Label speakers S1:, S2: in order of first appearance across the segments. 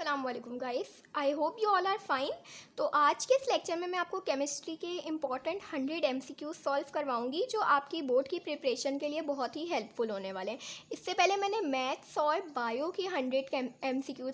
S1: अस्सलाम वालेकुम guys, I hope you all are fine. तो आज के इस लेक्चर में मैं आपको केमिस्ट्री के इम्पॉर्टेंट 100 MCQ सॉल्व करवाऊंगी जो आपकी बोर्ड की प्रिपरेशन के लिए बहुत ही हेल्पफुल होने वाले हैं। इससे पहले मैंने मैथ्स और बायो की 100 MCQ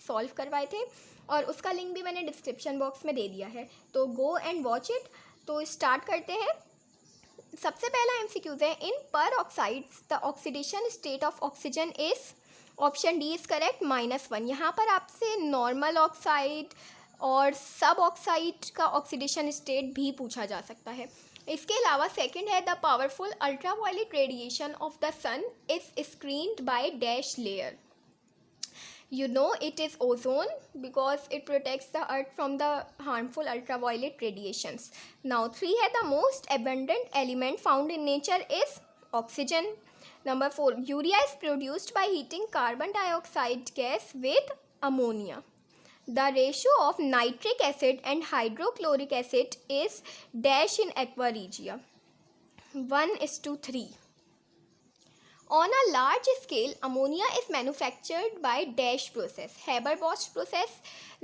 S1: सॉल्व करवाए थे और उसका लिंक भी मैंने डिस्क्रिप्शन बॉक्स में दे दिया है, तो गो एंड वॉच इट। तो स्टार्ट करते हैं। सबसे पहला MCQs है, इन पर oxides the oxidation state of oxygen is, option D is correct -1। यहाँ पर आपसे नॉर्मल ऑक्साइड और सब ऑक्साइड का ऑक्सीडेशन स्टेट भी पूछा जा सकता है। इसके अलावा सेकंड है, the powerful ultraviolet radiation of the sun is screened by dash layer. You know it is ozone because it protects the earth from the harmful ultraviolet radiations. Now 3 है, the most abundant element found in nature is oxygen. Number 4, urea is produced by heating carbon dioxide gas with ammonia. The ratio of nitric acid and hydrochloric acid is dash in aqua regia, 1:3. On a large scale, ammonia is manufactured by dash process, Haber-Bosch process.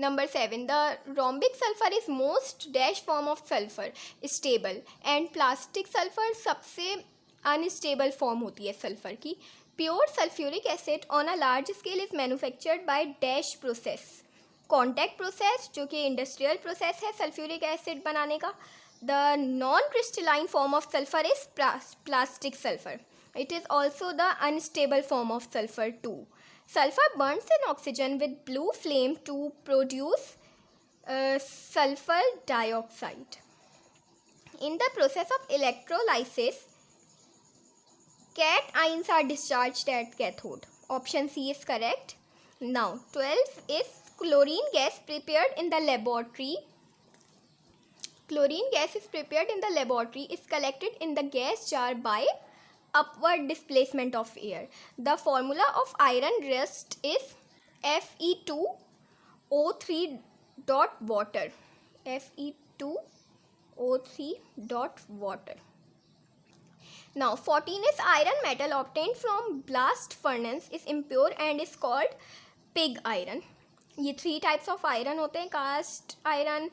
S1: Number 7, the rhombic sulfur is most dash form of sulfur, stable, and plastic sulfur सबसे unstable form होती है sulphur की. Pure sulfuric acid on a large scale is manufactured by dash process, contact process, जो कि industrial process है sulphuric acid बनाने का. The non-crystalline form of sulfur is plastic sulfur. It is also the unstable form of sulfur too. Sulfur burns in oxygen with blue flame to produce sulfur dioxide. In the process of electrolysis, cations are discharged at cathode. Option C is correct. Now 12 is chlorine gas prepared in the laboratory. Chlorine gas is prepared in the laboratory is collected in the gas jar by upward displacement of air. The formula of iron rust is Fe2O3 dot water. Fe2O3 dot water. Now 14 is iron metal obtained from blast furnace is impure and is called pig iron. ये 3 types of iron होते हैं, cast iron,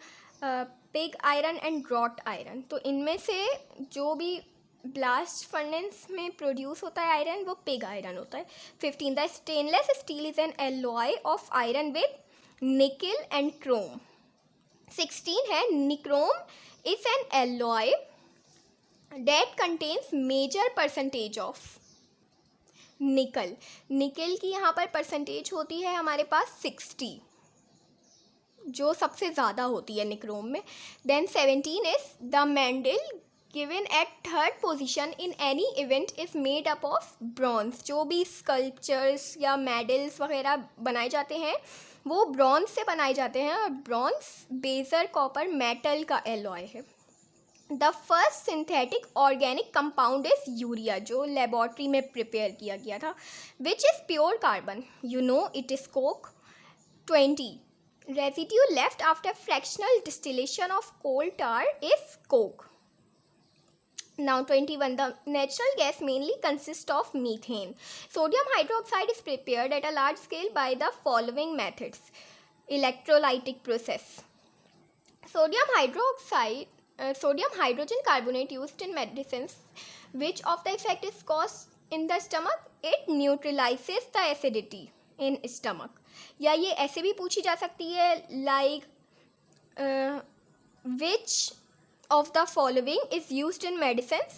S1: pig iron and wrought iron. तो इनमें से जो भी blast furnace में produce होता है आयरन, वो पिग आयरन होता है. 15, the stainless steel is an alloy of iron with nickel and chrome. 16 है, nichrome is an alloy that contains major percentage of nickel. Nickel की यहाँ पर परसेंटेज होती है हमारे पास 60, जो सबसे ज़्यादा होती है निक्रोम में. Then 17 is the Mendel given at third position in any event is made up of bronze. जो भी स्कल्पचर्स या मेडल्स वगैरह बनाए जाते हैं वो ब्रॉन्ज से बनाए जाते हैं और ब्रॉन्ज बेजर कॉपर मेटल का एलॉय है. The first synthetic organic compound is urea, जो लेबॉर्ट्री में प्रिपेयर किया गया था, which is pure carbon. You know it is coke. 20, residue left after fractional distillation of coal tar is coke. Now 21, the natural gas mainly consists of methane. Sodium hydroxide is prepared at a large scale by the following methods. Electrolytic process. Sodium hydrogen carbonate used in medicines. Which of the effect is caused in the stomach? It neutralizes the acidity in stomach. या ये ऐसे भी पूछी जा सकती है, like which of the following is used in medicines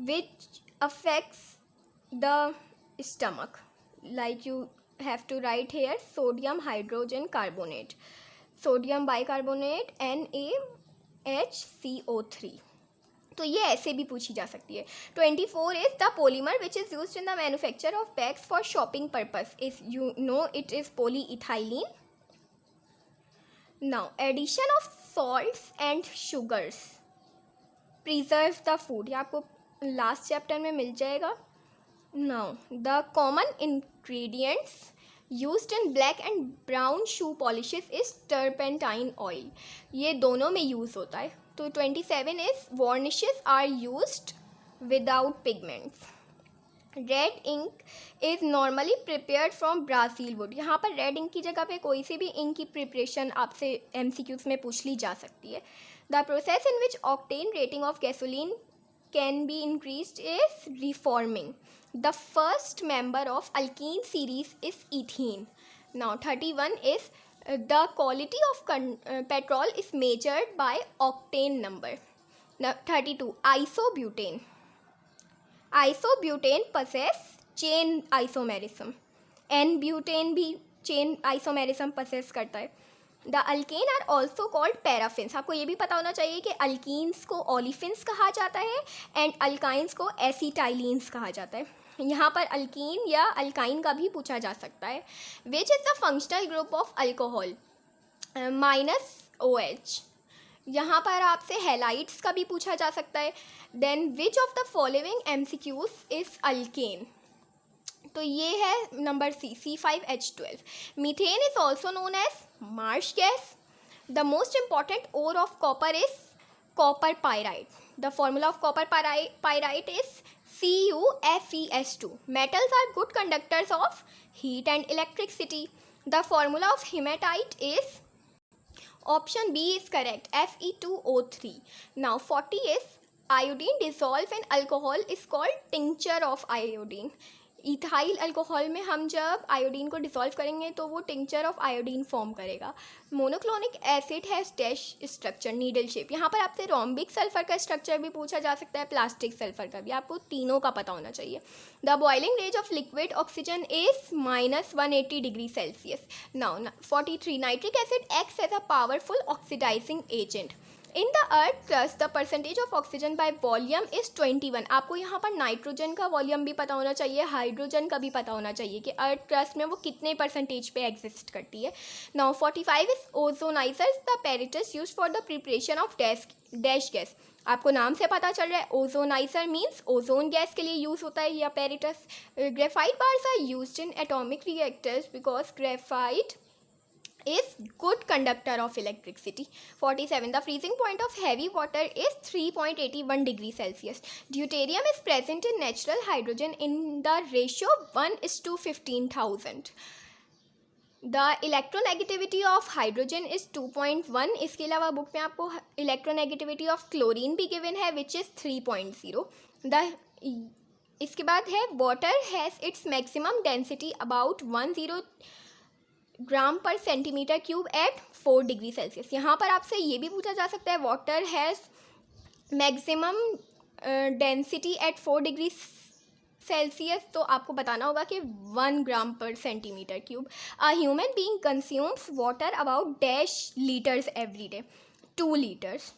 S1: which affects the stomach. Like you have to write here sodium hydrogen carbonate, sodium bicarbonate, NaHCO3. तो ये ऐसे भी पूछी जा सकती है. 24 is the polymer which is used in the manufacture of bags for shopping purpose is, you know it is polyethylene. Now addition of salts and sugars preserve the food. ये आपको लास्ट चैप्टर में मिल जाएगा. Now the common ingredients used in black and brown shoe polishes is turpentine oil. ये दोनों में use होता है. तो 27 is varnishes are used without pigments. Red ink is normally prepared from Brazil wood. यहाँ पर रेड इंक की जगह पे कोई सी भी इंक की प्रिपरेशन आपसे MCQs में पूछ ली जा सकती है। The process in which octane rating of gasoline can be increased is reforming. The first member of alkene series is ethene. Now 31 is the quality of petrol is measured by octane number. Now 32 isobutane. Isobutane possess chain isomerism. N-butane भी chain isomerism possess करता है. The alkane are also called paraffins. आपको ये भी पता होना चाहिए कि alkenes को olefins कहा जाता है and alkynes को acetylines कहा जाता है. यहाँ पर alkene या alkyne का भी पूछा जा सकता है. Which is the functional group of alcohol? Minus OH. यहाँ पर आपसे हेलाइट्स का भी पूछा जा सकता है. Then which of the following MCQs is alkane? तो ये है number C, C5H12. Methane is also known as marsh gas. The most important ore of copper is copper pyrite. The formula of copper pyrite is CuFeS2. Metals are good conductors of heat and electricity. The formula of hematite is option B is correct, Fe2O3. Now 40 is iodine dissolved in alcohol is called tincture of iodine. Ethyl alcohol में हम जब iodine को dissolve करेंगे तो वो tincture of iodine form करेगा. Monoclinic acid has dash structure, needle shape. यहाँ पर आपसे रोम्बिक सल्फर का स्ट्रक्चर भी पूछा जा सकता है, प्लास्टिक सल्फर का भी. आपको तीनों का पता होना चाहिए. The boiling range of liquid oxygen is -180 degree Celsius. Now 43 nitric acid acts as a powerful oxidizing agent. In the earth crust the percentage of oxygen by volume is 21. आपको यहाँ पर नाइट्रोजन का वॉल्यूम भी पता होना चाहिए, hydrogen का भी पता होना चाहिए कि अर्थ क्रस्ट में वो कितने परसेंटेज पे एग्जिस्ट करती है. Now 45 is ozonizers the apparatus use for the preparation of dash gas. आपको नाम से पता चल रहा है ओजोनाइजर मीन्स ओजोन गैस के लिए यूज़ होता है या पैरेटस. Graphite bars are used in atomic reactors because graphite is good conductor of electricity. 47 the freezing point of heavy water is 3.81 degree Celsius. Deuterium is present in natural hydrogen in the ratio 1:15,000. The electronegativity of hydrogen is 2.1. इसके अलावा book में आपको electronegativity of chlorine भी given है which is 3.0. इसके बाद है water has its maximum density about 10 gram per centimetre cube at 4 degree Celsius. यहाँ पर आपसे ये भी पूछा जा सकता है water has maximum density at 4 degree Celsius. तो आपको बताना होगा कि 1 gram per centimetre cube. A human being consumes water about dash litres every day, 2 litres.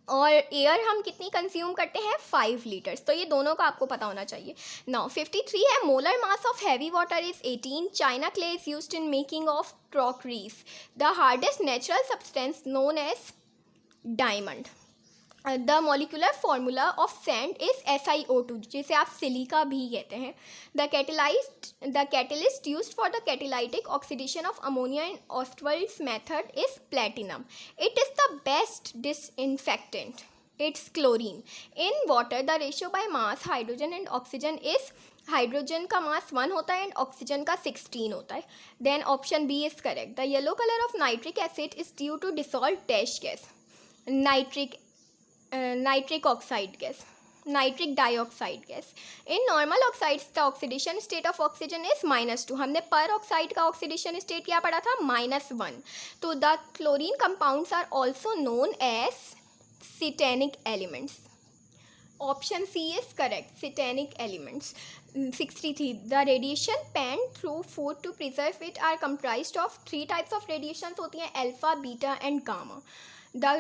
S1: और एयर हम कितनी कंज्यूम करते हैं 5 लीटर्स. तो ये दोनों का आपको पता होना चाहिए. नाउ 53 है molar mass of heavy water is 18. China clay is used in making of crockeries. The hardest natural substance known as diamond. The molecular formula of sand is SiO2 जिसे आप सिलिका भी कहते हैं. The catalyst used for the catalytic oxidation of ammonia in Ostwald's method is platinum. It is the best disinfectant. It's chlorine. In water the ratio by mass hydrogen and oxygen is hydrogen का मास 1 होता है and oxygen का 16 होता है. Then option B is correct. The yellow colour of nitric acid is due to dissolve dash gas. Nitric oxide gas, nitric dioxide gas. In normal oxides the oxidation state of oxygen is -2. हमने पर oxide का oxidation state क्या पढ़ा था -1. तो the chlorine compounds are also known as satanic elements. Option C is correct, satanic elements. 63 the radiation pan through food to preserve it are comprised of 3 types of radiation होती हैं, alpha, beta and gamma. The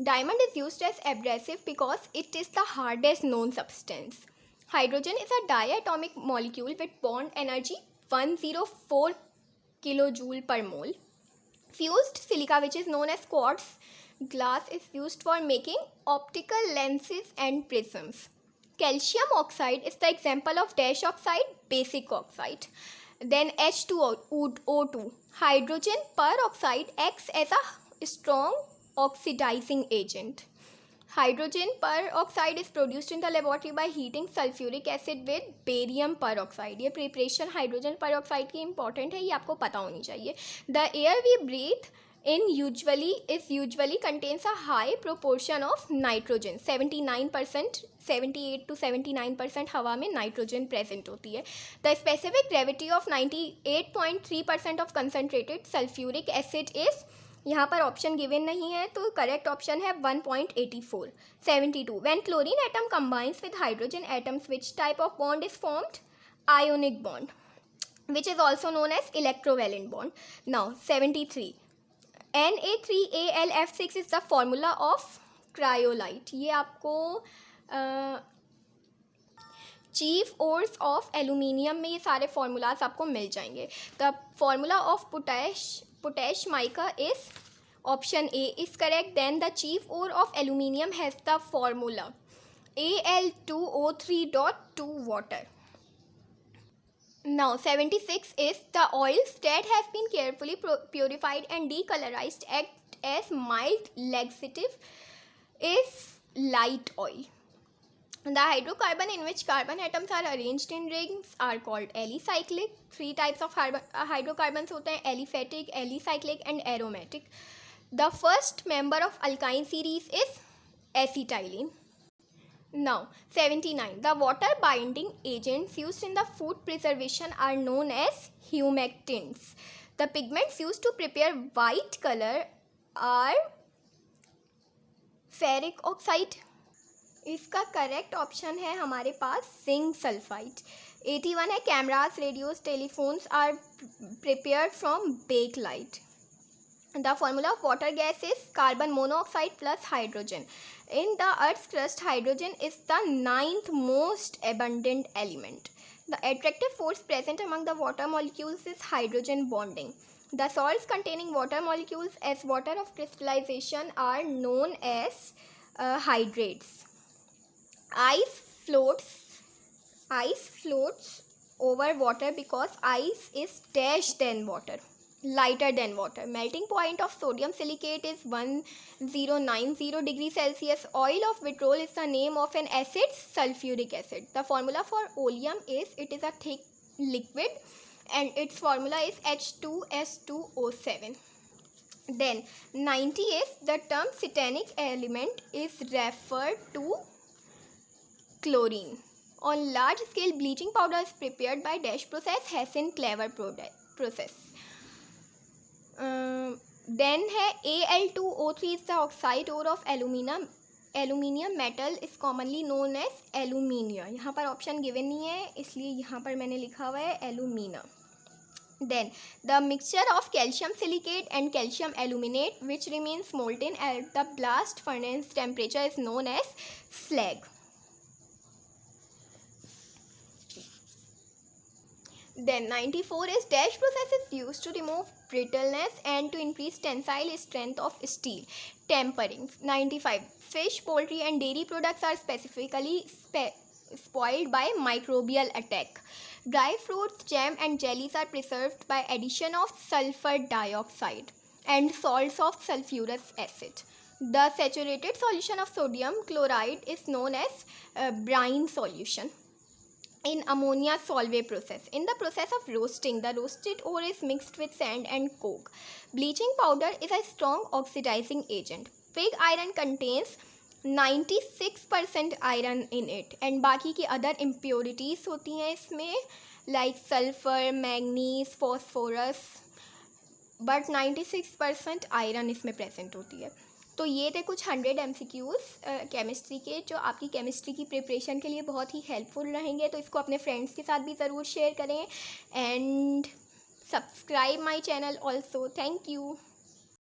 S1: diamond is used as abrasive because it is the hardest known substance. Hydrogen is a diatomic molecule with bond energy 104 kilojoule per mole. Fused silica, which is known as quartz glass, is used for making optical lenses and prisms. Calcium oxide is the example of dash oxide, basic oxide. Then H2O2. Hydrogen peroxide acts as a strong oxidizing agent. Hydrogen peroxide is produced in the laboratory by heating sulfuric acid with barium peroxide. ये preparation hydrogen peroxide की important है, ये आपको पता होनी चाहिए. The air we breathe in usually contains a high proportion of nitrogen. 78% to 79% हवा में नाइट्रोजन प्रेजेंट होती है. The specific gravity of 98.3% of concentrated sulfuric acid is, यहाँ पर ऑप्शन गिवन नहीं है तो करेक्ट ऑप्शन है 1.84. 72. When chlorine atom combines with hydrogen atoms, which type of bond is formed? Ionic bond, which is also known as electrovalent bond. Now 73. Na3AlF6 is the formula of cryolite. ये आपको chief ores of aluminium में ये सारे formulas आपको मिल जाएंगे. The formula of potash mica is option A is correct. Then the chief ore of aluminium has the formula Al2O3.2 water. Now 76 is the oils that have been carefully purified and decolorized act as mild laxative is light oil. The hydrocarbon in which carbon atoms are arranged in rings are called alicyclic. 3 types of hydrocarbons होते हैं, aliphatic, alicyclic and aromatic. The first member of alkyne series is acetylene. Now 79. The water binding agents used in the food preservation are known as humectants. The pigments used to prepare white color are ferric oxide. इसका correct option है हमारे पास zinc sulphide. 81 है cameras, radios, telephones are prepared from Bakelite. The formula of water gas is carbon monoxide plus hydrogen. In the earth's crust hydrogen is the 9th most abundant element. The attractive force present among the water molecules is hydrogen bonding. The salts containing water molecules as water of crystallization are known as hydrates. Ice floats over water because ice is lighter than water. Melting point of sodium silicate is 1090 degrees Celsius. Oil of vitriol is the name of an acid, sulfuric acid. The formula for oleum is, it is a thick liquid and its formula is H2S2O7. Then 90 is the term cetanic element is referred to chlorine. On large scale bleaching powder is prepared by dash process, Hessen-Clever process. Then है Al2O3 is the oxide ore of aluminum. Aluminium metal is commonly known as alumina. यहाँ पर option given नहीं है इसलिए यहाँ पर मैंने लिखा हुआ है alumina. Then the mixture of calcium silicate and calcium aluminate which remains molten at the blast furnace temperature is known as slag. Then 94 is dash process is used to remove brittleness and to increase tensile strength of steel. Tempering. 95. Fish, poultry and dairy products are specifically spoiled by microbial attack. Dry fruits, jam and jellies are preserved by addition of sulfur dioxide and salts of sulfurous acid. The saturated solution of sodium chloride is known as brine solution. In ammonia solvay process. In the process of roasting, the roasted ore is mixed with sand and coke. Bleaching powder is a strong oxidizing agent. Pig iron contains 96% iron in it and बाकी की other impurities होती हैं इसमें like sulfur, manganese, phosphorus, but 96% iron इसमें present होती है. तो ये थे कुछ 100 MCQs केमिस्ट्री के जो आपकी केमिस्ट्री की प्रिपरेशन के लिए बहुत ही हेल्पफुल रहेंगे. तो इसको अपने फ्रेंड्स के साथ भी ज़रूर शेयर करें and subscribe my channel also. Thank you.